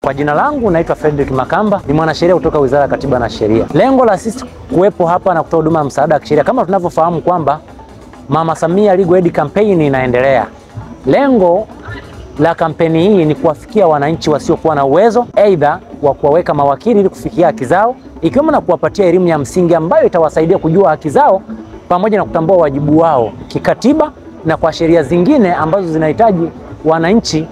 Kwa jina langu naitwa Fredrick Makamba, ni mwanasheria kutoka Wizara ya Katiba na Sheria. Lengo la sisi kuwepo hapa na kutoa huduma ya msaada wa kisheria, kama tunavyofahamu kwamba Mama Samia Legal Aid Campaign inaendelea. Lengo la kampeni hii ni kuwafikia wananchi wasiokuwa na uwezo, aidha wa kuwaweka mawakili ili kufikia haki zao, ikiwemo na kuwapatia elimu ya msingi ambayo itawasaidia kujua haki zao pamoja na kutambua wajibu wao kikatiba na kwa sheria zingine ambazo zinahitaji wananchi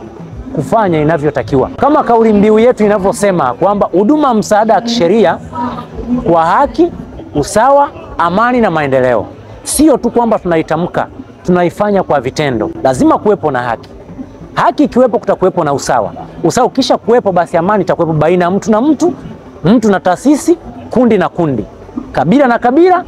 kufanya inavyotakiwa. Kama kauli mbiu yetu inavyosema kwamba huduma msaada wa kisheria kwa haki, usawa, amani na maendeleo. Sio tu kwamba tunaitamka, tunaifanya kwa vitendo. Lazima kuwepo na haki. Haki ikiwepo kutakuwepo na usawa. Usawa ukisha kuwepo basi amani itakuwepo baina ya mtu na mtu, mtu na taasisi, kundi na kundi, kabila na kabila,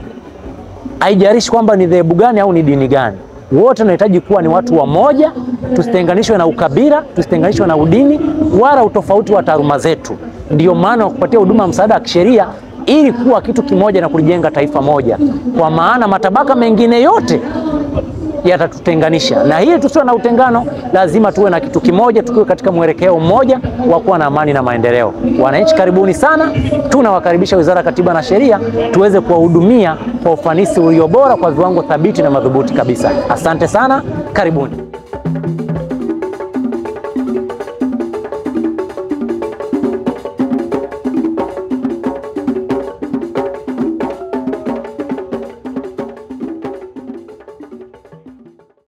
haijalishi kwamba ni dhehebu gani au ni dini gani. Wote tunahitaji kuwa ni watu wamoja, tusitenganishwe na ukabila, tusitenganishwe na udini wala utofauti wa taaluma zetu. Ndiyo maana kupatia huduma msaada wa kisheria ili kuwa kitu kimoja na kulijenga taifa moja. Kwa maana matabaka mengine yote yatatutenganisha. Na hili tusiwe na utengano, lazima tuwe na kitu kimoja, tukiwe katika mwelekeo mmoja wa kuwa na amani na maendeleo. Wananchi karibuni sana, tunawakaribisha Wizara ya Katiba na Sheria tuweze kuwahudumia kwa ufanisi ulio bora kwa viwango thabiti na madhubuti kabisa. Asante sana, karibuni.